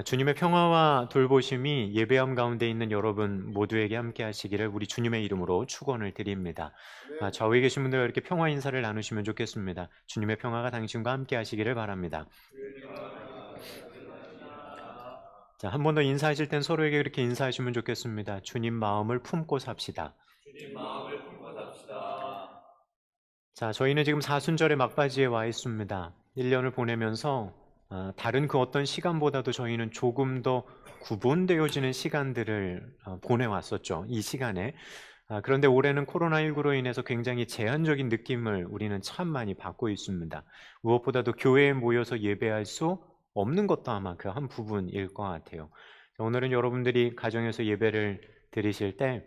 주님의 평화와 돌보심이 예배함 가운데 있는 여러분 모두에게 함께 하시기를 우리 주님의 이름으로 축원을 드립니다. 좌우에 계신 분들 이렇게 평화 인사를 나누시면 좋겠습니다. 주님의 평화가 당신과 함께 하시기를 바랍니다. 자, 한 번 더 인사하실 땐 서로에게 그렇게 인사하시면 좋겠습니다. 주님 마음을 품고 삽시다. 자, 저희는 지금 사순절의 막바지에 와 있습니다. 1년을 보내면서 다른 그 어떤 시간보다도 저희는 조금 더 구분되어지는 시간들을 보내왔었죠. 이 시간에. 그런데 올해는 코로나19로 인해서 굉장히 제한적인 느낌을 우리는 참 많이 받고 있습니다. 무엇보다도 교회에 모여서 예배할 수 없는 것도 아마 그 한 부분일 것 같아요. 자, 오늘은 여러분들이 가정에서 예배를 드리실 때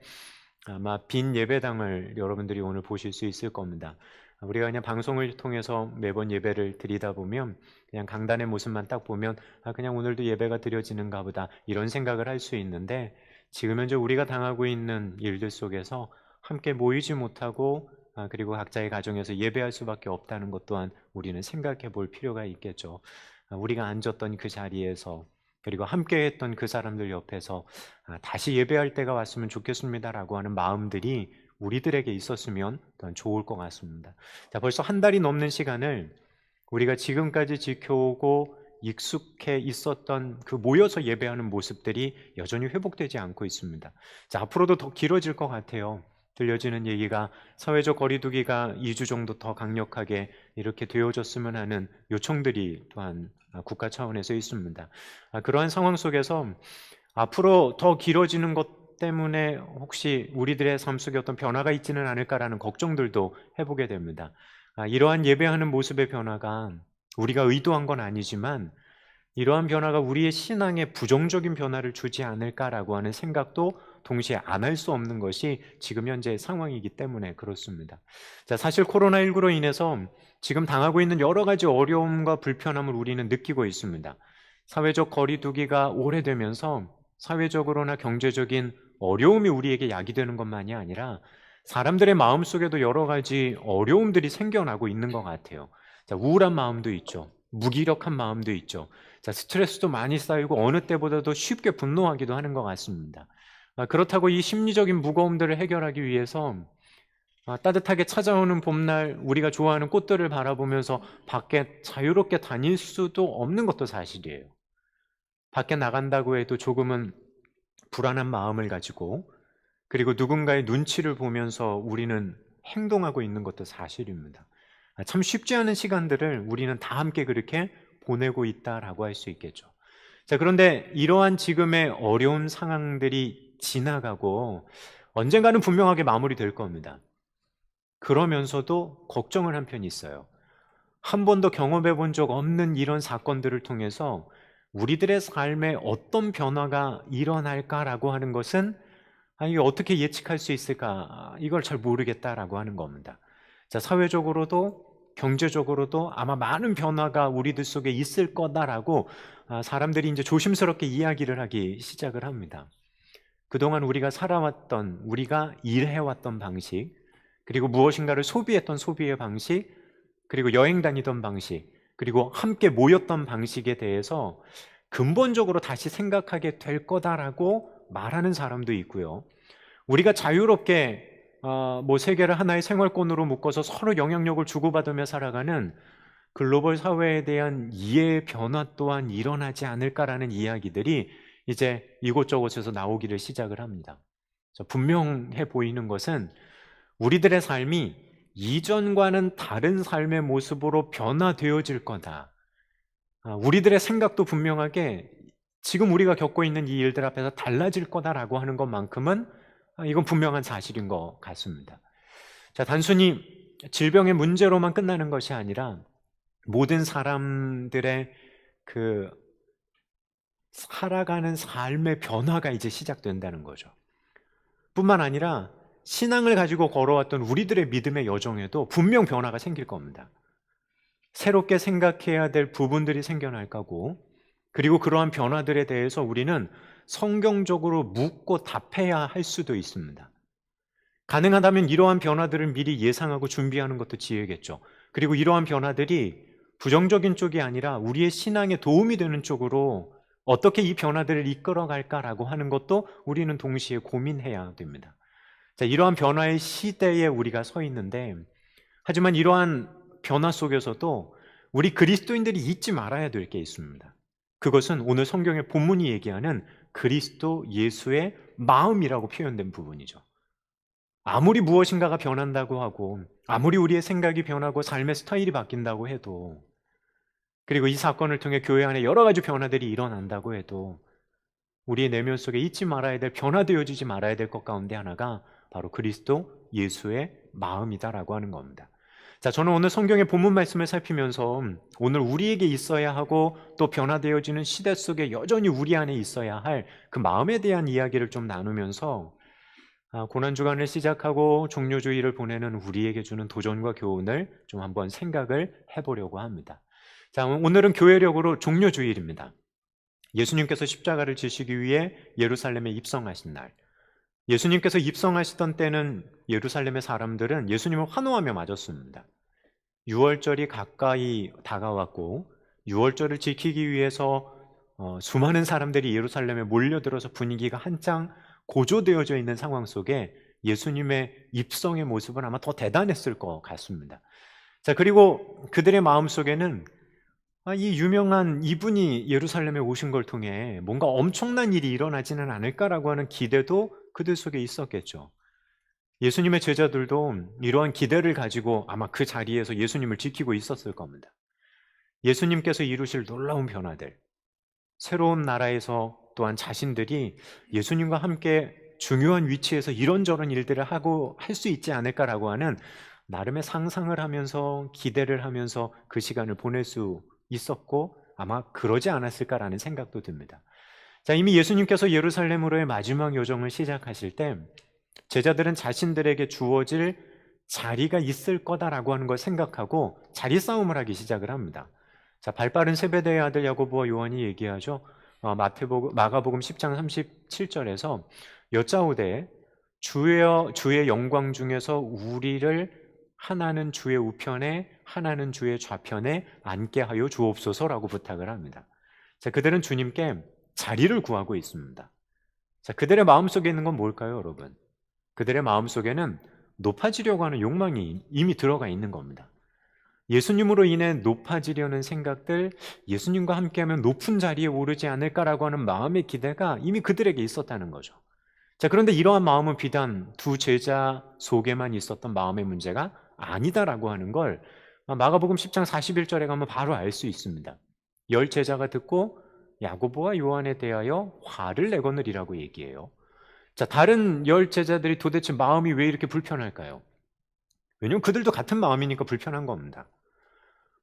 아마 빈 예배당을 여러분들이 오늘 보실 수 있을 겁니다. 우리가 그냥 방송을 통해서 매번 예배를 드리다 보면 그냥 강단의 모습만 딱 보면 그냥 오늘도 예배가 드려지는가 보다 이런 생각을 할 수 있는데 지금 현재 우리가 당하고 있는 일들 속에서 함께 모이지 못하고 그리고 각자의 가정에서 예배할 수밖에 없다는 것 또한 우리는 생각해 볼 필요가 있겠죠. 우리가 앉았던 그 자리에서 그리고 함께 했던 그 사람들 옆에서 다시 예배할 때가 왔으면 좋겠습니다라고 하는 마음들이 우리들에게 있었으면 더 좋을 것 같습니다. 자, 벌써 한 달이 넘는 시간을 우리가 지금까지 지켜오고 익숙해 있었던 그 모여서 예배하는 모습들이 여전히 회복되지 않고 있습니다. 자, 앞으로도 더 길어질 것 같아요. 들려지는 얘기가 사회적 거리두기가 2주 정도 더 강력하게 이렇게 되어졌으면 하는 요청들이 또한 국가 차원에서 있습니다. 그러한 상황 속에서 앞으로 더 길어지는 것 때문에 혹시 우리들의 삶 속에 어떤 변화가 있지는 않을까라는 걱정들도 해보게 됩니다. 이러한 예배하는 모습의 변화가 우리가 의도한 건 아니지만 이러한 변화가 우리의 신앙에 부정적인 변화를 주지 않을까라고 하는 생각도 동시에 안 할 수 없는 것이 지금 현재의 상황이기 때문에 그렇습니다. 자, 사실 코로나19로 인해서 지금 당하고 있는 여러 가지 어려움과 불편함을 우리는 느끼고 있습니다. 사회적 거리두기가 오래되면서 사회적으로나 경제적인 어려움이 우리에게 야기되는 것만이 아니라 사람들의 마음속에도 여러 가지 어려움들이 생겨나고 있는 것 같아요. 자, 우울한 마음도 있죠. 무기력한 마음도 있죠. 자, 스트레스도 많이 쌓이고 어느 때보다도 쉽게 분노하기도 하는 것 같습니다. 그렇다고 이 심리적인 무거움들을 해결하기 위해서 따뜻하게 찾아오는 봄날 우리가 좋아하는 꽃들을 바라보면서 밖에 자유롭게 다닐 수도 없는 것도 사실이에요. 밖에 나간다고 해도 조금은 불안한 마음을 가지고 그리고 누군가의 눈치를 보면서 우리는 행동하고 있는 것도 사실입니다. 참 쉽지 않은 시간들을 우리는 다 함께 그렇게 보내고 있다라고 할 수 있겠죠. 자, 그런데 이러한 지금의 어려운 상황들이 지나가고 언젠가는 분명하게 마무리될 겁니다. 그러면서도 걱정을 한 편이 있어요. 한 번도 경험해 본 적 없는 이런 사건들을 통해서 우리들의 삶에 어떤 변화가 일어날까라고 하는 것은 이게 어떻게 예측할 수 있을까? 이걸 잘 모르겠다라고 하는 겁니다. 자, 사회적으로도 경제적으로도 아마 많은 변화가 우리들 속에 있을 거다라고 사람들이 이제 조심스럽게 이야기를 하기 시작을 합니다. 그동안 우리가 살아왔던, 우리가 일해왔던 방식, 그리고 무엇인가를 소비했던 소비의 방식, 그리고 여행 다니던 방식, 그리고 함께 모였던 방식에 대해서 근본적으로 다시 생각하게 될 거다라고 말하는 사람도 있고요. 우리가 자유롭게 뭐 세계를 하나의 생활권으로 묶어서 서로 영향력을 주고받으며 살아가는 글로벌 사회에 대한 이해의 변화 또한 일어나지 않을까라는 이야기들이 이제 이곳저곳에서 나오기를 시작을 합니다. 분명해 보이는 것은 우리들의 삶이 이전과는 다른 삶의 모습으로 변화되어질 거다. 우리들의 생각도 분명하게 지금 우리가 겪고 있는 이 일들 앞에서 달라질 거다라고 하는 것만큼은 이건 분명한 사실인 것 같습니다. 자, 단순히 질병의 문제로만 끝나는 것이 아니라 모든 사람들의 그 살아가는 삶의 변화가 이제 시작된다는 거죠. 뿐만 아니라 신앙을 가지고 걸어왔던 우리들의 믿음의 여정에도 분명 변화가 생길 겁니다. 새롭게 생각해야 될 부분들이 생겨날 거고, 그리고 그러한 변화들에 대해서 우리는 성경적으로 묻고 답해야 할 수도 있습니다. 가능하다면 이러한 변화들을 미리 예상하고 준비하는 것도 지혜겠죠. 그리고 이러한 변화들이 부정적인 쪽이 아니라 우리의 신앙에 도움이 되는 쪽으로 어떻게 이 변화들을 이끌어갈까라고 하는 것도 우리는 동시에 고민해야 됩니다. 자, 이러한 변화의 시대에 우리가 서 있는데, 하지만 이러한 변화 속에서도 우리 그리스도인들이 잊지 말아야 될 게 있습니다. 그것은 오늘 성경의 본문이 얘기하는 그리스도 예수의 마음이라고 표현된 부분이죠. 아무리 무엇인가가 변한다고 하고, 아무리 우리의 생각이 변하고 삶의 스타일이 바뀐다고 해도, 그리고 이 사건을 통해 교회 안에 여러 가지 변화들이 일어난다고 해도 우리의 내면 속에 잊지 말아야 될, 변화되어지지 말아야 될 것 가운데 하나가 바로 그리스도 예수의 마음이다라고 하는 겁니다. 자, 저는 오늘 성경의 본문 말씀을 살피면서 오늘 우리에게 있어야 하고 또 변화되어지는 시대 속에 여전히 우리 안에 있어야 할 그 마음에 대한 이야기를 좀 나누면서 고난주간을 시작하고 종료주의를 보내는 우리에게 주는 도전과 교훈을 좀 한번 생각을 해보려고 합니다. 자, 오늘은 교회력으로 종료주일입니다. 예수님께서 십자가를 지시기 위해 예루살렘에 입성하신 날, 예수님께서 입성하시던 때는 예루살렘의 사람들은 예수님을 환호하며 맞았습니다. 유월절이 가까이 다가왔고 유월절을 지키기 위해서 수많은 사람들이 예루살렘에 몰려들어서 분위기가 한창 고조되어져 있는 상황 속에 예수님의 입성의 모습은 아마 더 대단했을 것 같습니다. 자, 그리고 그들의 마음속에는 이 유명한 이분이 예루살렘에 오신 걸 통해 뭔가 엄청난 일이 일어나지는 않을까라고 하는 기대도 그들 속에 있었겠죠. 예수님의 제자들도 이러한 기대를 가지고 아마 그 자리에서 예수님을 지키고 있었을 겁니다. 예수님께서 이루실 놀라운 변화들, 새로운 나라에서 또한 자신들이 예수님과 함께 중요한 위치에서 이런저런 일들을 하고 할 수 있지 않을까라고 하는 나름의 상상을 하면서 기대를 하면서 그 시간을 보낼 수 있었고 아마 그러지 않았을까라는 생각도 듭니다. 자, 이미 예수님께서 예루살렘으로의 마지막 여정을 시작하실 때 제자들은 자신들에게 주어질 자리가 있을 거다라고 하는 걸 생각하고 자리 싸움을 하기 시작을 합니다. 자, 발빠른 세베대의 아들 야고보와 요한이 얘기하죠. 마가복음 10장 37절에서 여짜오되 주의 영광 중에서 우리를 하나는 주의 우편에 하나는 주의 좌편에 앉게 하여 주옵소서라고 부탁을 합니다. 자, 그들은 주님께 자리를 구하고 있습니다. 자, 그들의 마음속에 있는 건 뭘까요, 여러분? 그들의 마음속에는 높아지려고 하는 욕망이 이미 들어가 있는 겁니다. 예수님으로 인해 높아지려는 생각들, 예수님과 함께하면 높은 자리에 오르지 않을까라고 하는 마음의 기대가 이미 그들에게 있었다는 거죠. 자, 그런데 이러한 마음은 비단 두 제자 속에만 있었던 마음의 문제가 아니다라고 하는 걸 마가복음 10장 41절에 가면 바로 알 수 있습니다. 10 제자가 듣고 야고보와 요한에 대하여 화를 내거느리라고 얘기해요. 자, 다른 10 제자들이 도대체 마음이 왜 이렇게 불편할까요? 왜냐하면 그들도 같은 마음이니까 불편한 겁니다.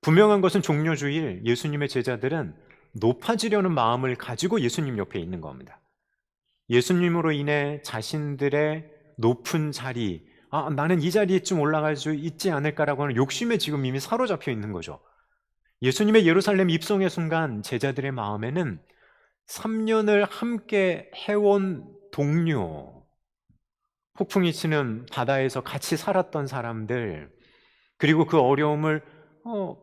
분명한 것은 종료주일 예수님의 제자들은 높아지려는 마음을 가지고 예수님 옆에 있는 겁니다. 예수님으로 인해 자신들의 높은 자리, 나는 이 자리에 좀 올라갈 수 있지 않을까라고 하는 욕심에 지금 이미 사로잡혀 있는 거죠. 예수님의 예루살렘 입성의 순간 제자들의 마음에는 3년을 함께 해온 동료, 폭풍이 치는 바다에서 같이 살았던 사람들, 그리고 그 어려움을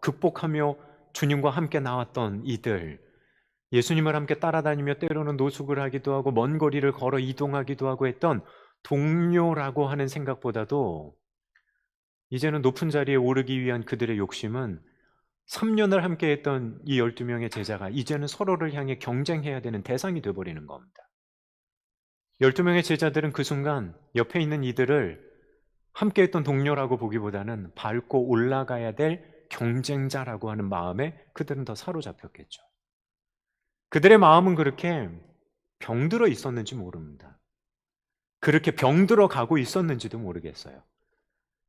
극복하며 주님과 함께 나왔던 이들, 예수님을 함께 따라다니며 때로는 노숙을 하기도 하고 먼 거리를 걸어 이동하기도 하고 했던 동료라고 하는 생각보다도 이제는 높은 자리에 오르기 위한 그들의 욕심은 3년을 함께 했던 이 12명의 제자가 이제는 서로를 향해 경쟁해야 되는 대상이 되어버리는 겁니다. 12명의 제자들은 그 순간 옆에 있는 이들을 함께 했던 동료라고 보기보다는 밟고 올라가야 될 경쟁자라고 하는 마음에 그들은 더 사로잡혔겠죠. 그들의 마음은 그렇게 병들어 있었는지 모릅니다. 그렇게 병들어 가고 있었는지도 모르겠어요.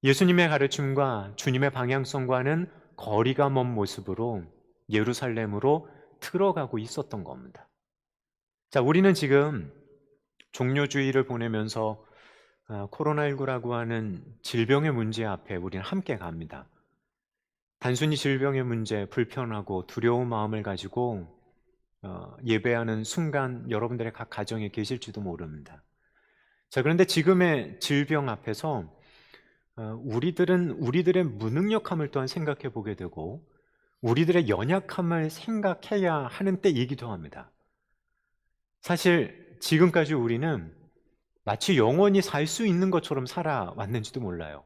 예수님의 가르침과 주님의 방향성과는 거리가 먼 모습으로 예루살렘으로 들어가고 있었던 겁니다. 자, 우리는 지금 종료주의를 보내면서 코로나19라고 하는 질병의 문제 앞에 우리는 함께 갑니다. 단순히 질병의 문제, 불편하고 두려운 마음을 가지고 예배하는 순간 여러분들의 각 가정에 계실지도 모릅니다. 자, 그런데 지금의 질병 앞에서 우리들은 우리들의 무능력함을 또한 생각해 보게 되고 우리들의 연약함을 생각해야 하는 때이기도 합니다. 사실 지금까지 우리는 마치 영원히 살 수 있는 것처럼 살아왔는지도 몰라요.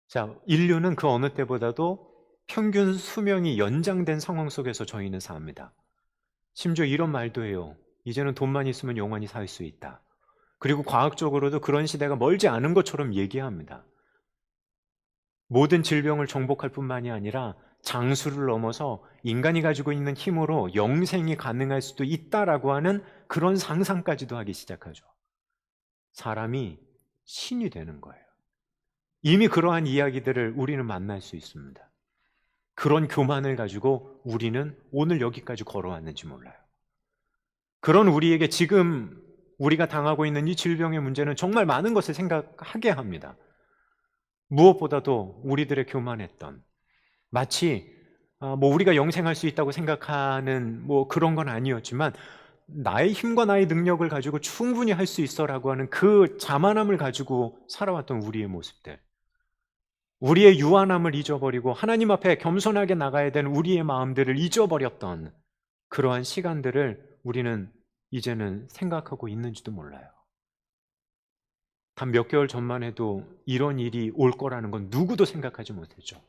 자, 인류는 그 어느 때보다도 평균 수명이 연장된 상황 속에서 저희는 삽니다. 심지어 이런 말도 해요. 이제는 돈만 있으면 영원히 살 수 있다. 그리고 과학적으로도 그런 시대가 멀지 않은 것처럼 얘기합니다. 모든 질병을 정복할 뿐만이 아니라 장수를 넘어서 인간이 가지고 있는 힘으로 영생이 가능할 수도 있다라고 하는 그런 상상까지도 하기 시작하죠. 사람이 신이 되는 거예요. 이미 그러한 이야기들을 우리는 만날 수 있습니다. 그런 교만을 가지고 우리는 오늘 여기까지 걸어왔는지 몰라요. 그런 우리에게 지금 우리가 당하고 있는 이 질병의 문제는 정말 많은 것을 생각하게 합니다. 무엇보다도 우리들의 교만했던, 마치 뭐 우리가 영생할 수 있다고 생각하는 뭐 그런 건 아니었지만 나의 힘과 나의 능력을 가지고 충분히 할 수 있어라고 하는 그 자만함을 가지고 살아왔던 우리의 모습들, 우리의 유한함을 잊어버리고 하나님 앞에 겸손하게 나가야 되는 우리의 마음들을 잊어버렸던 그러한 시간들을 우리는 이제는 생각하고 있는지도 몰라요. 단 몇 개월 전만 해도 이런 일이 올 거라는 건 누구도 생각하지 못했죠.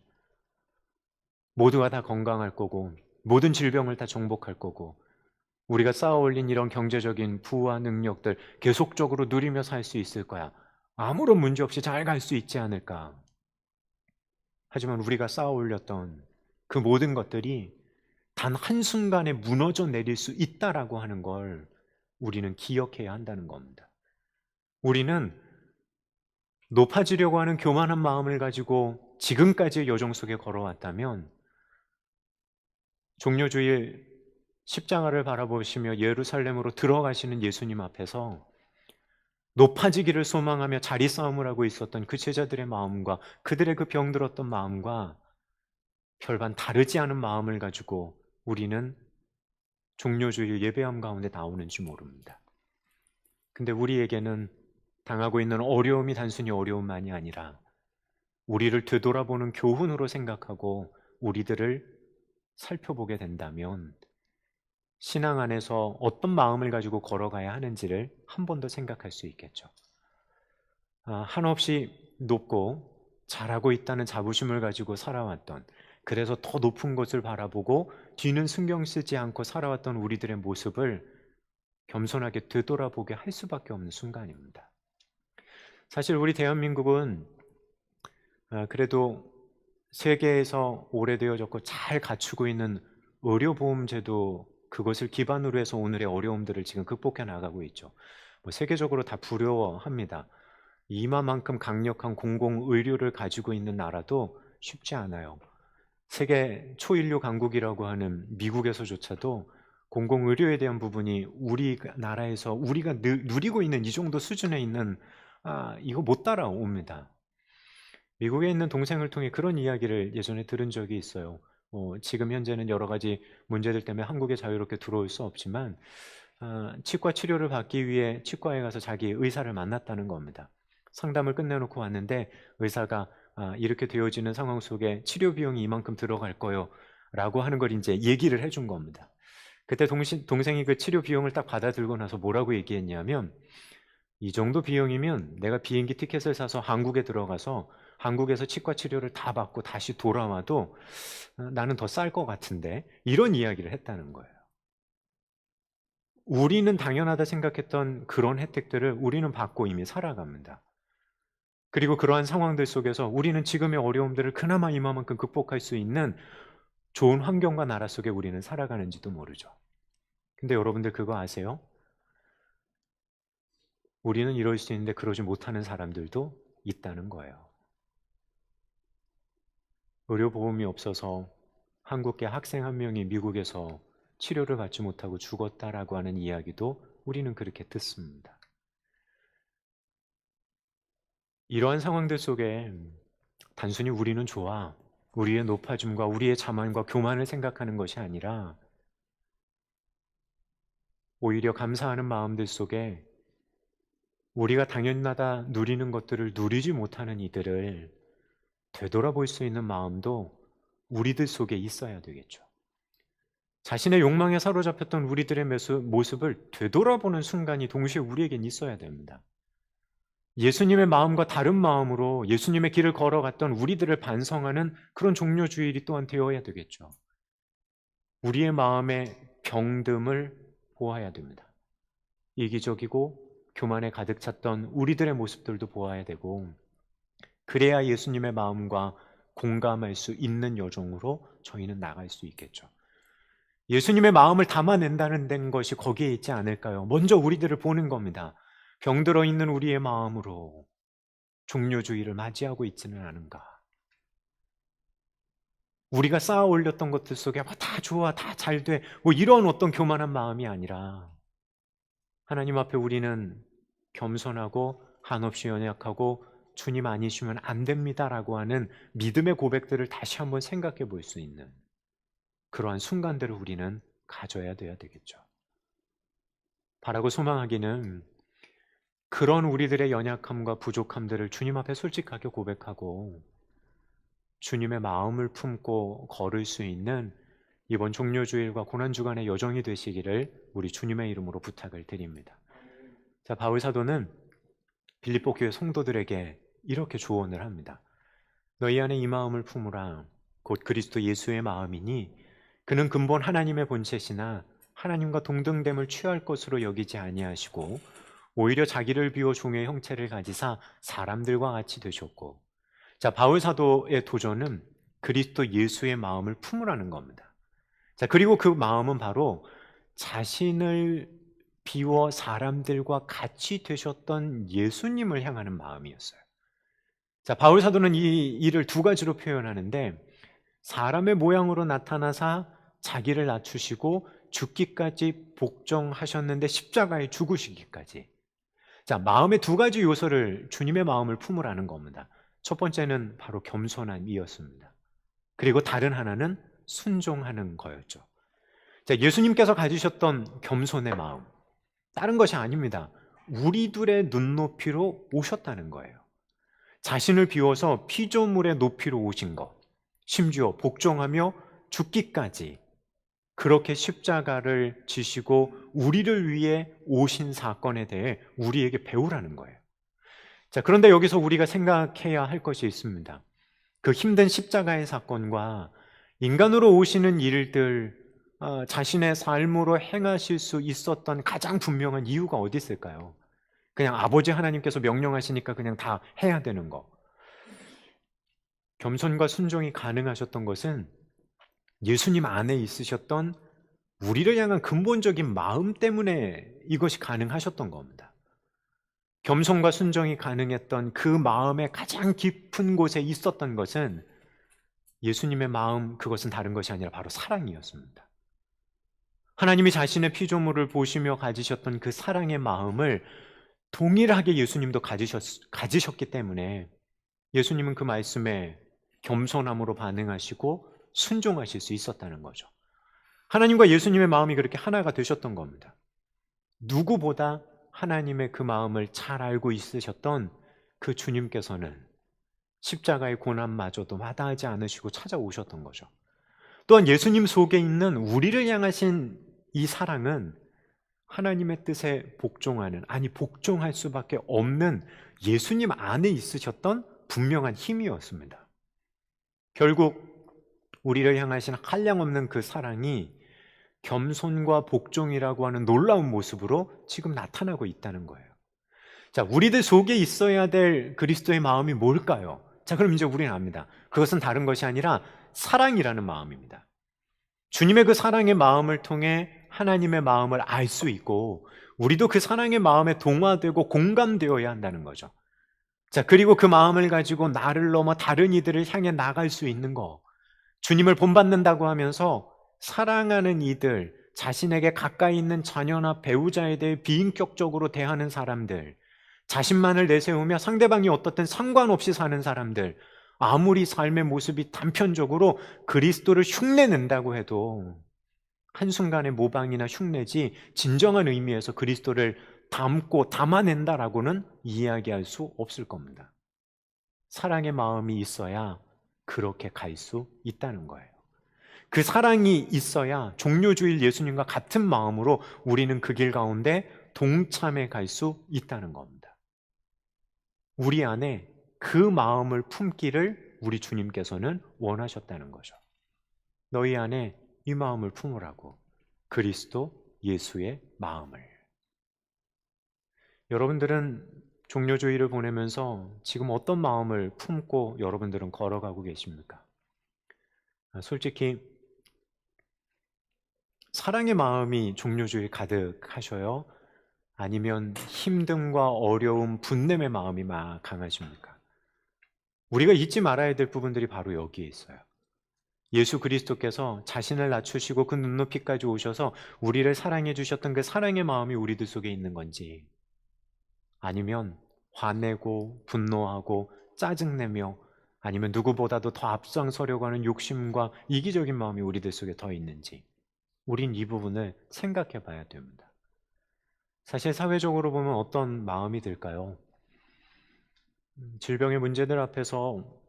모두가 다 건강할 거고 모든 질병을 다 정복할 거고 우리가 쌓아올린 이런 경제적인 부와 능력들 계속적으로 누리며 살 수 있을 거야. 아무런 문제 없이 잘 갈 수 있지 않을까. 하지만 우리가 쌓아올렸던 그 모든 것들이 단 한순간에 무너져 내릴 수 있다라고 하는 걸 우리는 기억해야 한다는 겁니다. 우리는 높아지려고 하는 교만한 마음을 가지고 지금까지의 여정 속에 걸어왔다면 종려주일 십자가를 바라보시며 예루살렘으로 들어가시는 예수님 앞에서 높아지기를 소망하며 자리 싸움을 하고 있었던 그 제자들의 마음과 그들의 그 병들었던 마음과 별반 다르지 않은 마음을 가지고 우리는 종려주일 예배함 가운데 나오는지 모릅니다. 근데 우리에게는 당하고 있는 어려움이 단순히 어려움만이 아니라 우리를 되돌아보는 교훈으로 생각하고 우리들을 살펴보게 된다면 신앙 안에서 어떤 마음을 가지고 걸어가야 하는지를 한 번 더 생각할 수 있겠죠. 한없이 높고 잘하고 있다는 자부심을 가지고 살아왔던, 그래서 더 높은 것을 바라보고 뒤는 신경 쓰지 않고 살아왔던 우리들의 모습을 겸손하게 되돌아보게 할 수밖에 없는 순간입니다. 사실 우리 대한민국은 그래도 세계에서 오래되어졌고 잘 갖추고 있는 의료보험제도, 그것을 기반으로 해서 오늘의 어려움들을 지금 극복해 나가고 있죠. 뭐 세계적으로 다 부러워합니다. 이마만큼 강력한 공공의료를 가지고 있는 나라도 쉽지 않아요. 세계 초인류 강국이라고 하는 미국에서조차도 공공의료에 대한 부분이 우리 나라에서 우리가 누리고 있는 이 정도 수준에 있는 이거 못 따라옵니다. 미국에 있는 동생을 통해 그런 이야기를 예전에 들은 적이 있어요. 지금 현재는 여러 가지 문제들 때문에 한국에 자유롭게 들어올 수 없지만 치과 치료를 받기 위해 치과에 가서 자기 의사를 만났다는 겁니다. 상담을 끝내놓고 왔는데 의사가 이렇게 되어지는 상황 속에 치료 비용이 이만큼 들어갈 거요 라고 하는 걸 이제 얘기를 해준 겁니다. 그때 동생이 그 치료 비용을 딱 받아들고 나서 뭐라고 얘기했냐면, 이 정도 비용이면 내가 비행기 티켓을 사서 한국에 들어가서 한국에서 치과 치료를 다 받고 다시 돌아와도 나는 더 쌀 것 같은데, 이런 이야기를 했다는 거예요. 우리는 당연하다 생각했던 그런 혜택들을 우리는 받고 이미 살아갑니다. 그리고 그러한 상황들 속에서 우리는 지금의 어려움들을 그나마 이만큼 극복할 수 있는 좋은 환경과 나라 속에 우리는 살아가는지도 모르죠. 근데 여러분들 그거 아세요? 우리는 이럴 수 있는데 그러지 못하는 사람들도 있다는 거예요. 의료보험이 없어서 한국계 학생 한 명이 미국에서 치료를 받지 못하고 죽었다라고 하는 이야기도 우리는 그렇게 듣습니다. 이러한 상황들 속에 단순히 우리는 좋아, 우리의 높아짐과 우리의 자만과 교만을 생각하는 것이 아니라 오히려 감사하는 마음들 속에 우리가 당연하다 누리는 것들을 누리지 못하는 이들을 되돌아볼 수 있는 마음도 우리들 속에 있어야 되겠죠. 자신의 욕망에 사로잡혔던 우리들의 모습을 되돌아보는 순간이 동시에 우리에겐 있어야 됩니다. 예수님의 마음과 다른 마음으로 예수님의 길을 걸어갔던 우리들을 반성하는 그런 종료 주일이 또한 되어야 되겠죠. 우리의 마음의 병듦을 보아야 됩니다. 이기적이고 교만에 가득 찼던 우리들의 모습들도 보아야 되고, 그래야 예수님의 마음과 공감할 수 있는 여정으로 저희는 나갈 수 있겠죠. 예수님의 마음을 담아낸다는 된 것이 거기에 있지 않을까요? 먼저 우리들을 보는 겁니다. 병들어 있는 우리의 마음으로 종료주의를 맞이하고 있지는 않은가? 우리가 쌓아 올렸던 것들 속에 다 좋아, 다 잘 돼, 이런 어떤 교만한 마음이 아니라 하나님 앞에 우리는 겸손하고 한없이 연약하고 주님 아니시면 안 됩니다라고 하는 믿음의 고백들을 다시 한번 생각해 볼 수 있는 그러한 순간들을 우리는 가져야 돼야 되겠죠. 바라고 소망하기는 그런 우리들의 연약함과 부족함들을 주님 앞에 솔직하게 고백하고 주님의 마음을 품고 걸을 수 있는 이번 종료주일과 고난주간의 여정이 되시기를 우리 주님의 이름으로 부탁을 드립니다. 자, 바울 사도는 빌립보 교회 성도들에게 이렇게 조언을 합니다. 너희 안에 이 마음을 품으라. 곧 그리스도 예수의 마음이니 그는 근본 하나님의 본체시나 하나님과 동등됨을 취할 것으로 여기지 아니하시고 오히려 자기를 비워 종의 형체를 가지사 사람들과 같이 되셨고. 자, 바울 사도의 도전은 그리스도 예수의 마음을 품으라는 겁니다. 자, 그리고 그 마음은 바로 자신을 비워 사람들과 같이 되셨던 예수님을 향하는 마음이었어요. 자, 바울 사도는 이 일을 두 가지로 표현하는데, 사람의 모양으로 나타나사 자기를 낮추시고 죽기까지 복종하셨는데 십자가에 죽으시기까지. 자, 마음의 두 가지 요소를 주님의 마음을 품으라는 겁니다. 첫 번째는 바로 겸손함이었습니다. 그리고 다른 하나는 순종하는 거였죠. 자, 예수님께서 가지셨던 겸손의 마음, 다른 것이 아닙니다. 우리들의 눈높이로 오셨다는 거예요. 자신을 비워서 피조물의 높이로 오신 것, 심지어 복종하며 죽기까지 그렇게 십자가를 지시고 우리를 위해 오신 사건에 대해 우리에게 배우라는 거예요. 자, 그런데 여기서 우리가 생각해야 할 것이 있습니다. 그 힘든 십자가의 사건과 인간으로 오시는 일들, 자신의 삶으로 행하실 수 있었던 가장 분명한 이유가 어디 있을까요? 그냥 아버지 하나님께서 명령하시니까 그냥 다 해야 되는 거. 겸손과 순종이 가능하셨던 것은 예수님 안에 있으셨던 우리를 향한 근본적인 마음 때문에 이것이 가능하셨던 겁니다. 겸손과 순종이 가능했던 그 마음의 가장 깊은 곳에 있었던 것은 예수님의 마음, 그것은 다른 것이 아니라 바로 사랑이었습니다. 하나님이 자신의 피조물을 보시며 가지셨던 그 사랑의 마음을 동일하게 예수님도 가지셨기 때문에 예수님은 그 말씀에 겸손함으로 반응하시고 순종하실 수 있었다는 거죠. 하나님과 예수님의 마음이 그렇게 하나가 되셨던 겁니다. 누구보다 하나님의 그 마음을 잘 알고 있으셨던 그 주님께서는 십자가의 고난마저도 마다하지 않으시고 찾아오셨던 거죠. 또한 예수님 속에 있는 우리를 향하신 이 사랑은 하나님의 뜻에 복종하는, 아니 복종할 수밖에 없는 예수님 안에 있으셨던 분명한 힘이었습니다. 결국 우리를 향하신 한량없는 그 사랑이 겸손과 복종이라고 하는 놀라운 모습으로 지금 나타나고 있다는 거예요. 자, 우리들 속에 있어야 될 그리스도의 마음이 뭘까요? 자, 그럼 이제 우리는 압니다. 그것은 다른 것이 아니라 사랑이라는 마음입니다. 주님의 그 사랑의 마음을 통해 하나님의 마음을 알 수 있고 우리도 그 사랑의 마음에 동화되고 공감되어야 한다는 거죠. 자, 그리고 그 마음을 가지고 나를 넘어 다른 이들을 향해 나갈 수 있는 거. 주님을 본받는다고 하면서 사랑하는 이들, 자신에게 가까이 있는 자녀나 배우자에 대해 비인격적으로 대하는 사람들, 자신만을 내세우며 상대방이 어떻든 상관없이 사는 사람들, 아무리 삶의 모습이 단편적으로 그리스도를 흉내낸다고 해도 한순간의 모방이나 흉내지 진정한 의미에서 그리스도를 담고 담아낸다라고는 이야기할 수 없을 겁니다. 사랑의 마음이 있어야 그렇게 갈 수 있다는 거예요. 그 사랑이 있어야 종료주일 예수님과 같은 마음으로 우리는 그 길 가운데 동참해 갈 수 있다는 겁니다. 우리 안에 그 마음을 품기를 우리 주님께서는 원하셨다는 거죠. 너희 안에 이 마음을 품으라고. 그리스도 예수의 마음을. 여러분들은 종료주일을 보내면서 지금 어떤 마음을 품고 여러분들은 걸어가고 계십니까? 솔직히 사랑의 마음이 종료주일 가득하셔요? 아니면 힘듦과 어려움, 분냄의 마음이 막 강하십니까? 우리가 잊지 말아야 될 부분들이 바로 여기에 있어요. 예수 그리스도께서 자신을 낮추시고 그 눈높이까지 오셔서 우리를 사랑해 주셨던 그 사랑의 마음이 우리들 속에 있는 건지, 아니면 화내고 분노하고 짜증내며, 아니면 누구보다도 더 앞장서려고 하는 욕심과 이기적인 마음이 우리들 속에 더 있는지, 우린 이 부분을 생각해 봐야 됩니다. 사실 사회적으로 보면 어떤 마음이 들까요? 질병의 문제들 앞에서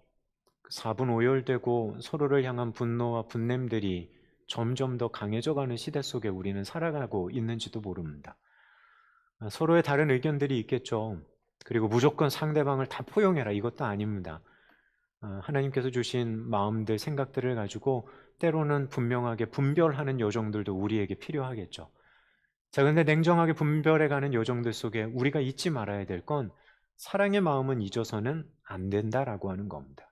사분오열되고 서로를 향한 분노와 분냄들이 점점 더 강해져가는 시대 속에 우리는 살아가고 있는지도 모릅니다. 서로의 다른 의견들이 있겠죠. 그리고 무조건 상대방을 다 포용해라, 이것도 아닙니다. 하나님께서 주신 마음들, 생각들을 가지고 때로는 분명하게 분별하는 여정들도 우리에게 필요하겠죠. 자, 근데 냉정하게 분별해가는 여정들 속에 우리가 잊지 말아야 될 건 사랑의 마음은 잊어서는 안 된다라고 하는 겁니다.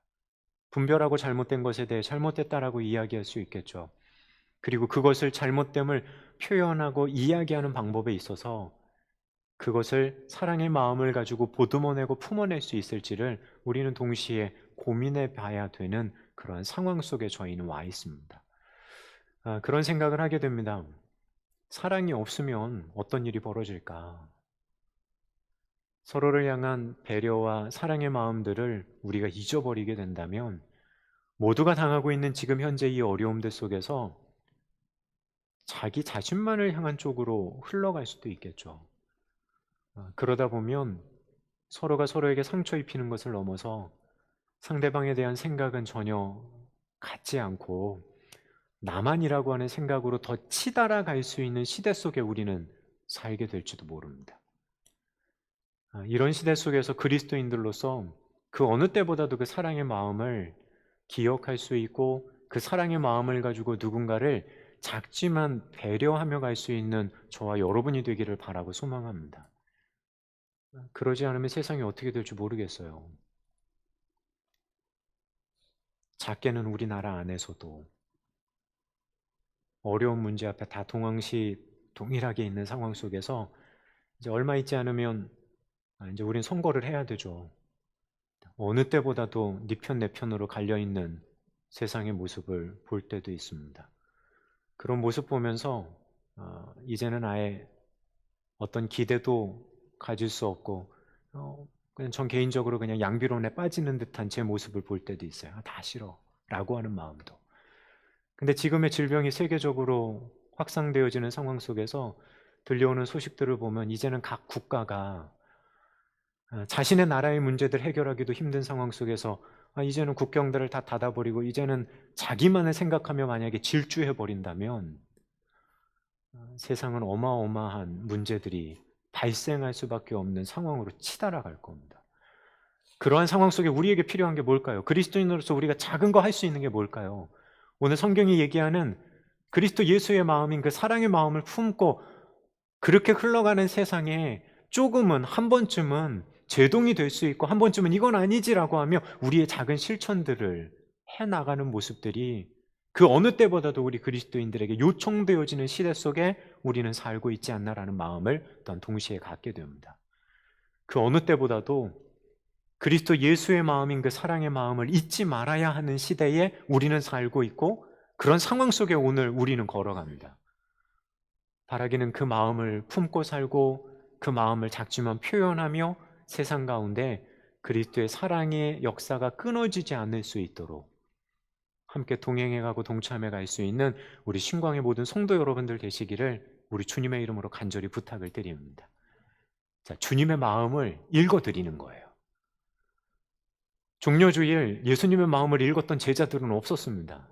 분별하고 잘못된 것에 대해 잘못됐다라고 이야기할 수 있겠죠. 그리고 그것을 잘못됨을 표현하고 이야기하는 방법에 있어서 그것을 사랑의 마음을 가지고 보듬어내고 품어낼 수 있을지를 우리는 동시에 고민해 봐야 되는 그러한 상황 속에 저희는 와 있습니다. 그런 생각을 하게 됩니다. 사랑이 없으면 어떤 일이 벌어질까? 서로를 향한 배려와 사랑의 마음들을 우리가 잊어버리게 된다면 모두가 당하고 있는 지금 현재 이 어려움들 속에서 자기 자신만을 향한 쪽으로 흘러갈 수도 있겠죠. 그러다 보면 서로가 서로에게 상처 입히는 것을 넘어서 상대방에 대한 생각은 전혀 갖지 않고 나만이라고 하는 생각으로 더 치달아 갈 수 있는 시대 속에 우리는 살게 될지도 모릅니다. 이런 시대 속에서 그리스도인들로서 그 어느 때보다도 그 사랑의 마음을 기억할 수 있고 그 사랑의 마음을 가지고 누군가를 작지만 배려하며 갈 수 있는 저와 여러분이 되기를 바라고 소망합니다. 그러지 않으면 세상이 어떻게 될지 모르겠어요. 작게는 우리나라 안에서도 어려운 문제 앞에 다 동일하게 있는 상황 속에서 이제 얼마 있지 않으면 이제 우린 선거를 해야 되죠. 어느 때보다도 네 편 내 편으로 갈려있는 세상의 모습을 볼 때도 있습니다. 그런 모습 보면서 이제는 아예 어떤 기대도 가질 수 없고 그냥 전 개인적으로 그냥 양비론에 빠지는 듯한 제 모습을 볼 때도 있어요. 다 싫어 라고 하는 마음도. 근데 지금의 질병이 세계적으로 확산되어지는 상황 속에서 들려오는 소식들을 보면 이제는 각 국가가 자신의 나라의 문제들 해결하기도 힘든 상황 속에서 이제는 국경들을 다 닫아버리고 이제는 자기만을 생각하며 만약에 질주해버린다면 세상은 어마어마한 문제들이 발생할 수밖에 없는 상황으로 치달아갈 겁니다. 그러한 상황 속에 우리에게 필요한 게 뭘까요? 그리스도인으로서 우리가 작은 거 할 수 있는 게 뭘까요? 오늘 성경이 얘기하는 그리스도 예수의 마음인 그 사랑의 마음을 품고 그렇게 흘러가는 세상에 조금은 한 번쯤은 제동이 될 수 있고 한 번쯤은 이건 아니지라고 하며 우리의 작은 실천들을 해나가는 모습들이 그 어느 때보다도 우리 그리스도인들에게 요청되어지는 시대 속에 우리는 살고 있지 않나라는 마음을 또한 동시에 갖게 됩니다. 그 어느 때보다도 그리스도 예수의 마음인 그 사랑의 마음을 잊지 말아야 하는 시대에 우리는 살고 있고 그런 상황 속에 오늘 우리는 걸어갑니다. 바라기는 그 마음을 품고 살고 그 마음을 작지만 표현하며 세상 가운데 그리스도의 사랑의 역사가 끊어지지 않을 수 있도록 함께 동행해가고 동참해 갈 수 있는 우리 신광의 모든 성도 여러분들 되시기를 우리 주님의 이름으로 간절히 부탁을 드립니다. 자, 주님의 마음을 읽어드리는 거예요. 종려주일 예수님의 마음을 읽었던 제자들은 없었습니다.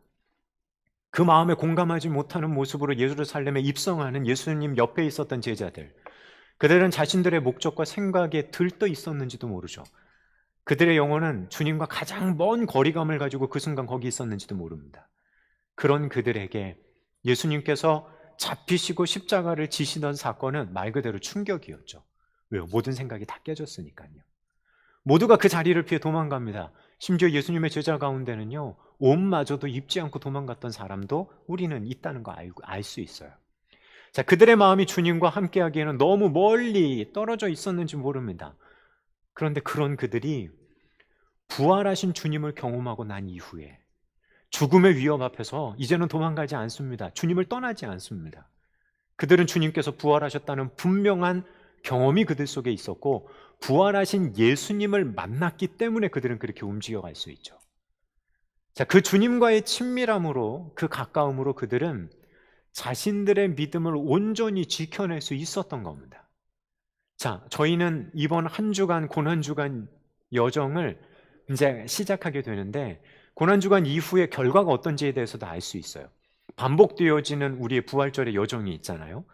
그 마음에 공감하지 못하는 모습으로 예루살렘에 입성하는 예수님 옆에 있었던 제자들, 그들은 자신들의 목적과 생각에 들떠 있었는지도 모르죠. 그들의 영혼은 주님과 가장 먼 거리감을 가지고 그 순간 거기 있었는지도 모릅니다. 그런 그들에게 예수님께서 잡히시고 십자가를 지시던 사건은 말 그대로 충격이었죠. 왜요? 모든 생각이 다 깨졌으니까요. 모두가 그 자리를 피해 도망갑니다. 심지어 예수님의 제자 가운데는요, 옷마저도 입지 않고 도망갔던 사람도 우리는 있다는 거 알 수 있어요. 자, 그들의 마음이 주님과 함께 하기에는 너무 멀리 떨어져 있었는지 모릅니다. 그런데 그런 그들이 부활하신 주님을 경험하고 난 이후에 죽음의 위협 앞에서 이제는 도망가지 않습니다. 주님을 떠나지 않습니다. 그들은 주님께서 부활하셨다는 분명한 경험이 그들 속에 있었고, 부활하신 예수님을 만났기 때문에 그들은 그렇게 움직여갈 수 있죠. 자, 그 주님과의 친밀함으로, 그 가까움으로 그들은 자신들의 믿음을 온전히 지켜낼 수 있었던 겁니다. 자, 저희는 이번 한 주간, 고난주간 여정을 이제 시작하게 되는데, 고난주간 이후의 결과가 어떤지에 대해서도 알 수 있어요. 반복되어지는 우리의 부활절의 여정이 있잖아요.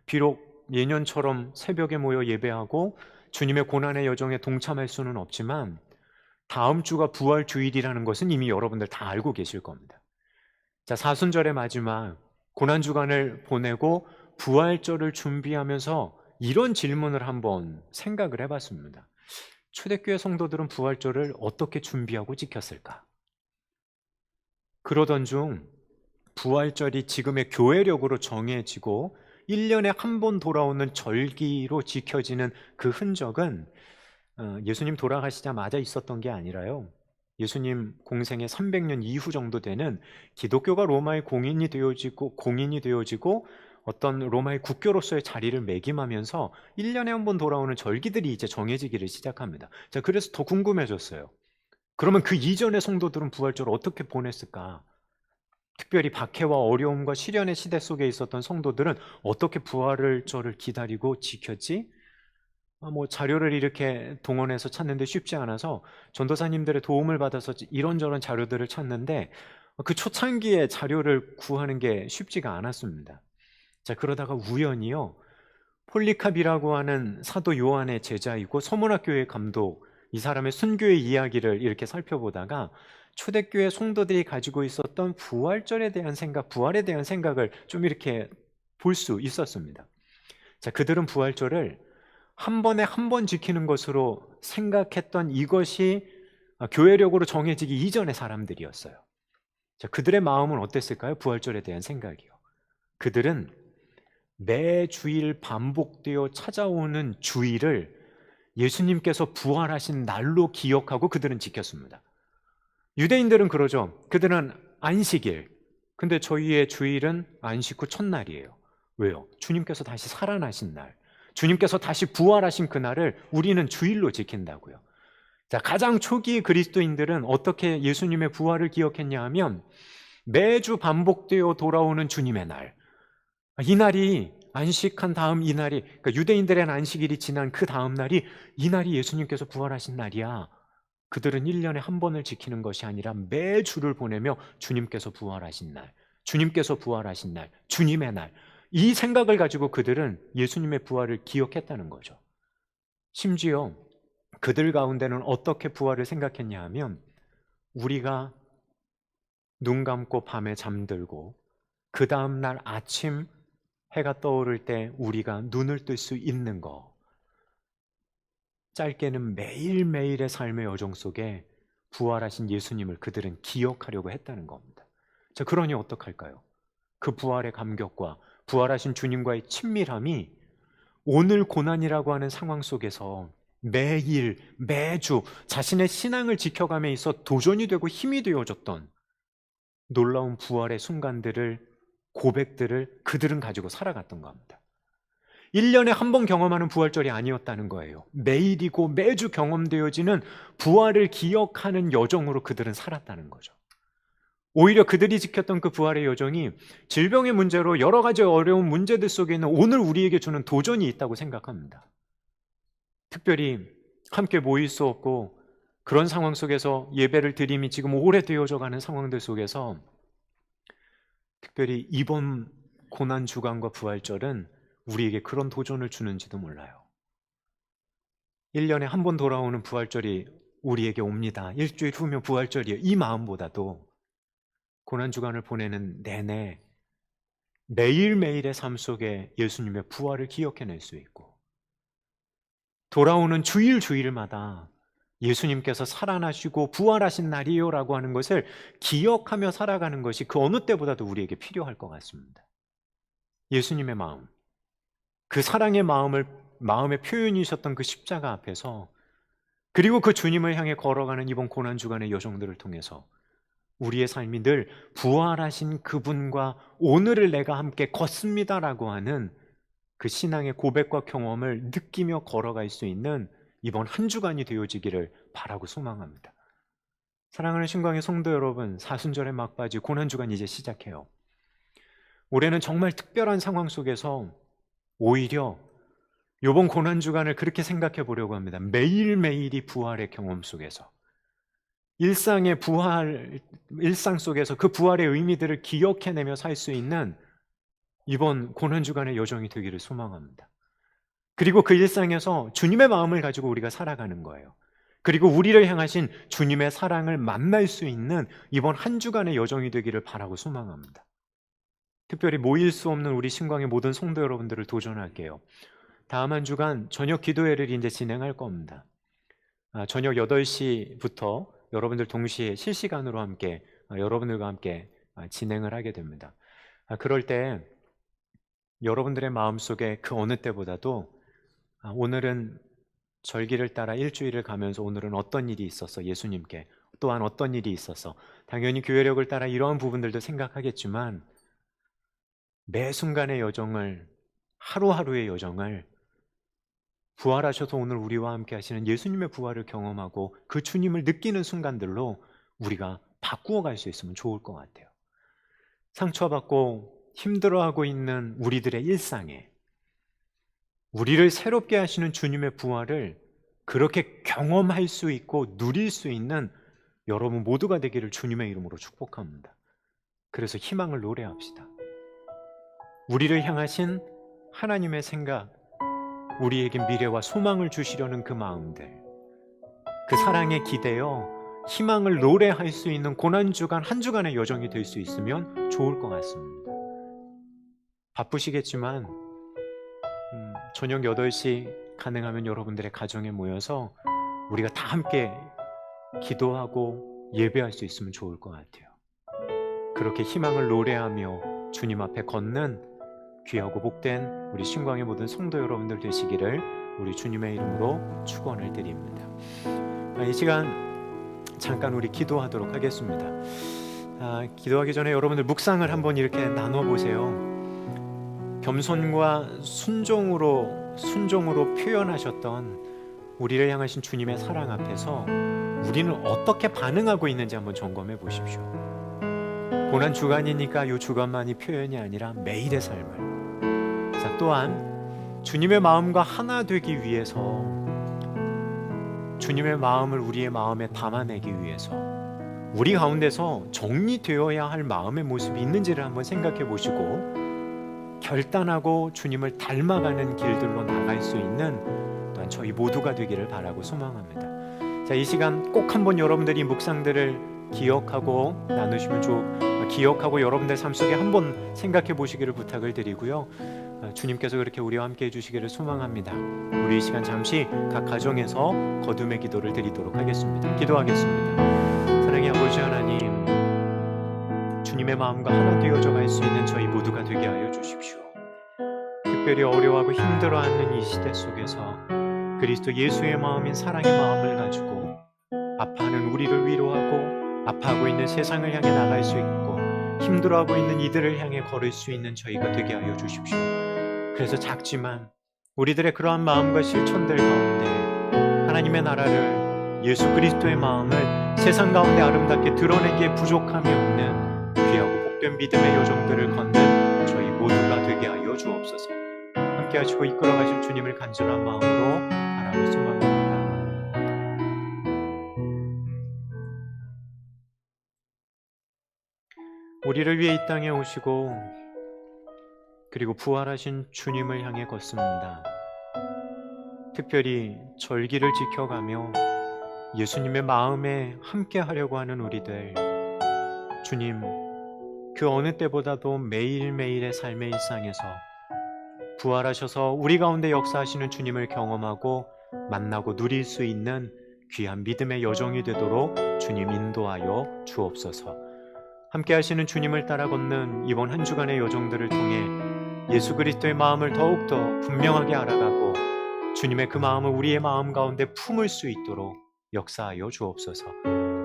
비록 예년처럼 새벽에 모여 예배하고 주님의 고난의 여정에 동참할 수는 없지만, 다음 주가 부활 주일이라는 것은 이미 여러분들 다 알고 계실 겁니다. 자, 사순절의 마지막 고난주간을 보내고 부활절을 준비하면서 이런 질문을 한번 생각을 해봤습니다. 초대교회 성도들은 부활절을 어떻게 준비하고 지켰을까? 그러던 중 부활절이 지금의 교회력으로 정해지고 1년에 한 번 돌아오는 절기로 지켜지는 그 흔적은 예수님 돌아가시자마자 있었던 게 아니라요, 예수님 공생의 300년 이후 정도 되는 기독교가 로마의 공인이 되어지고 어떤 로마의 국교로서의 자리를 매김하면서 1년에 한 번 돌아오는 절기들이 이제 정해지기를 시작합니다. 자, 그래서 더 궁금해졌어요. 그러면 그 이전의 성도들은 부활절을 어떻게 보냈을까? 특별히 박해와 어려움과 시련의 시대 속에 있었던 성도들은 어떻게 부활절을 기다리고 지켰지? 자료를 이렇게 동원해서 찾는데 쉽지 않아서 전도사님들의 도움을 받아서 이런저런 자료들을 찾는데, 그 초창기에 자료를 구하는 게 쉽지가 않았습니다. 자, 그러다가 우연히요, 폴리캅이라고 하는 사도 요한의 제자이고 서문학교의 감독, 이 사람의 순교의 이야기를 이렇게 살펴보다가 초대교회 성도들이 가지고 있었던 부활절에 대한 생각, 부활에 대한 생각을 좀 이렇게 볼 수 있었습니다. 자, 그들은 부활절을 한 번에 한 번 지키는 것으로 생각했던 이것이 교회력으로 정해지기 이전의 사람들이었어요. 자, 그들의 마음은 어땠을까요? 부활절에 대한 생각이요. 그들은 매 주일 반복되어 찾아오는 주일을 예수님께서 부활하신 날로 기억하고 그들은 지켰습니다. 유대인들은 그러죠. 그들은 안식일. 근데 저희의 주일은 안식 후 첫날이에요. 왜요? 주님께서 다시 살아나신 날, 주님께서 다시 부활하신 그날을 우리는 주일로 지킨다고요. 자, 가장 초기 그리스도인들은 어떻게 예수님의 부활을 기억했냐 하면, 매주 반복되어 돌아오는 주님의 날, 이 날이 안식한 다음 이날이, 그러니까 유대인들의 안식일이 지난 그 다음 날이 이 날이 예수님께서 부활하신 날이야. 그들은 1년에 한 번을 지키는 것이 아니라 매주를 보내며 주님께서 부활하신 날, 주님께서 부활하신 날, 주님의 날, 이 생각을 가지고 그들은 예수님의 부활을 기억했다는 거죠. 심지어 그들 가운데는 어떻게 부활을 생각했냐 하면, 우리가 눈 감고 밤에 잠들고 그 다음날 아침 해가 떠오를 때 우리가 눈을 뜰 수 있는 거, 짧게는 매일매일의 삶의 여정 속에 부활하신 예수님을 그들은 기억하려고 했다는 겁니다. 자, 그러니 어떡할까요? 그 부활의 감격과 부활하신 주님과의 친밀함이 오늘 고난이라고 하는 상황 속에서 매일 매주 자신의 신앙을 지켜감에 있어 도전이 되고 힘이 되어졌던 놀라운 부활의 순간들을, 고백들을 그들은 가지고 살아갔던 겁니다. 1년에 한 번 경험하는 부활절이 아니었다는 거예요. 매일이고 매주 경험되어지는 부활을 기억하는 여정으로 그들은 살았다는 거죠. 오히려 그들이 지켰던 그 부활의 여정이 질병의 문제로 여러 가지 어려운 문제들 속에 있는 오늘 우리에게 주는 도전이 있다고 생각합니다. 특별히 함께 모일 수 없고 그런 상황 속에서 예배를 드림이 지금 오래되어져 가는 상황들 속에서 특별히 이번 고난 주간과 부활절은 우리에게 그런 도전을 주는지도 몰라요. 1년에 한 번 돌아오는 부활절이 우리에게 옵니다. 일주일 후면 부활절이에요. 이 마음보다도 고난 주간을 보내는 내내 매일매일의 삶 속에 예수님의 부활을 기억해낼 수 있고, 돌아오는 주일마다 예수님께서 살아나시고 부활하신 날이요라고 하는 것을 기억하며 살아가는 것이 그 어느 때보다도 우리에게 필요할 것 같습니다. 예수님의 마음, 그 사랑의 마음의 표현이셨던 그 십자가 앞에서, 그리고 그 주님을 향해 걸어가는 이번 고난주간의 여정들을 통해서 우리의 삶이 늘 부활하신 그분과 오늘을 내가 함께 걷습니다라고 하는 그 신앙의 고백과 경험을 느끼며 걸어갈 수 있는 이번 한 주간이 되어지기를 바라고 소망합니다. 사랑하는 신광의 성도 여러분, 사순절의 막바지 고난주간 이제 시작해요. 올해는 정말 특별한 상황 속에서 오히려 이번 고난주간을 그렇게 생각해 보려고 합니다. 매일매일이 부활의 경험 속에서, 일상의 부활, 일상 속에서 그 부활의 의미들을 기억해내며 살 수 있는 이번 고난주간의 여정이 되기를 소망합니다. 그리고 그 일상에서 주님의 마음을 가지고 우리가 살아가는 거예요. 그리고 우리를 향하신 주님의 사랑을 만날 수 있는 이번 한 주간의 여정이 되기를 바라고 소망합니다. 특별히 모일 수 없는 우리 신광의 모든 성도 여러분들을 도전할게요. 다음 한 주간 저녁 기도회를 이제 진행할 겁니다. 저녁 8시부터 여러분들 동시에 실시간으로 함께 여러분들과 함께 진행을 하게 됩니다. 그럴 때 여러분들의 마음속에 그 어느 때보다도 오늘은 절기를 따라 일주일을 가면서 오늘은 어떤 일이 있었어, 예수님께 또한 어떤 일이 있었어, 당연히 교회력을 따라 이러한 부분들도 생각하겠지만 매 순간의 여정을, 하루하루의 여정을 부활하셔서 오늘 우리와 함께 하시는 예수님의 부활을 경험하고 그 주님을 느끼는 순간들로 우리가 바꾸어 갈 수 있으면 좋을 것 같아요. 상처받고 힘들어하고 있는 우리들의 일상에 우리를 새롭게 하시는 주님의 부활을 그렇게 경험할 수 있고 누릴 수 있는 여러분 모두가 되기를 주님의 이름으로 축복합니다. 그래서 희망을 노래합시다. 우리를 향하신 하나님의 생각, 우리에게 미래와 소망을 주시려는 그 마음들, 그 사랑에 기대어 희망을 노래할 수 있는 고난주간 한 주간의 여정이 될 수 있으면 좋을 것 같습니다. 바쁘시겠지만 저녁 8시 가능하면 여러분들의 가정에 모여서 우리가 다 함께 기도하고 예배할 수 있으면 좋을 것 같아요. 그렇게 희망을 노래하며 주님 앞에 걷는 귀하고 복된 우리 신광의 모든 성도 여러분들 되시기를 우리 주님의 이름으로 축원을 드립니다. 이 시간 잠깐 우리 기도하도록 하겠습니다. 기도하기 전에 여러분들 묵상을 한번 이렇게 나눠보세요. 겸손과 순종으로 표현하셨던 우리를 향하신 주님의 사랑 앞에서 우리는 어떻게 반응하고 있는지 한번 점검해 보십시오. 고난 주간이니까 이 주간만이 표현이 아니라 매일의 삶을, 또한 주님의 마음과 하나 되기 위해서, 주님의 마음을 우리의 마음에 담아내기 위해서 우리 가운데서 정리되어야 할 마음의 모습이 있는지를 한번 생각해 보시고 결단하고 주님을 닮아가는 길들로 나갈 수 있는 또한 저희 모두가 되기를 바라고 소망합니다. 자, 이 시간 꼭 한번 여러분들이 묵상들을 기억하고 나누시면 기억하고 여러분들 삶 속에 한번 생각해 보시기를 부탁을 드리고요. 주님께서 그렇게 우리와 함께 해주시기를 소망합니다. 우리 이 시간 잠시 각 가정에서 거듭의 기도를 드리도록 하겠습니다. 기도하겠습니다. 사랑의 아버지 하나님, 주님의 마음과 하나 되어져 갈 수 있는 저희 모두가 되게 하여 주십시오. 특별히 어려워하고 힘들어하는 이 시대 속에서 그리스도 예수의 마음인 사랑의 마음을 가지고 아파하는 우리를 위로하고 아파하고 있는 세상을 향해 나갈 수 있고 힘들어하고 있는 이들을 향해 걸을 수 있는 저희가 되게 하여 주십시오. 그래서 작지만 우리들의 그러한 마음과 실천들 가운데 하나님의 나라를, 예수 그리스도의 마음을 세상 가운데 아름답게 드러내기에 부족함이 없는 귀하고 복된 믿음의 여정들을 걷는 저희 모두가 되게 하여 주옵소서. 함께 하시고 이끌어 가실 주님을 간절한 마음으로 바라고 소망합니다. 우리를 위해 이 땅에 오시고 그리고 부활하신 주님을 향해 걷습니다. 특별히 절기를 지켜가며 예수님의 마음에 함께 하려고 하는 우리들, 주님, 그 어느 때보다도 매일매일의 삶의 일상에서 부활하셔서 우리 가운데 역사하시는 주님을 경험하고 만나고 누릴 수 있는 귀한 믿음의 여정이 되도록 주님 인도하여 주옵소서. 함께 하시는 주님을 따라 걷는 이번 한 주간의 여정들을 통해 예수 그리스도의 마음을 더욱더 분명하게 알아가고 주님의 그 마음을 우리의 마음 가운데 품을 수 있도록 역사하여 주옵소서.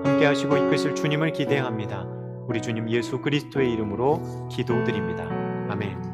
함께 하시고 이끄실 주님을 기대합니다. 우리 주님 예수 그리스도의 이름으로 기도드립니다. 아멘.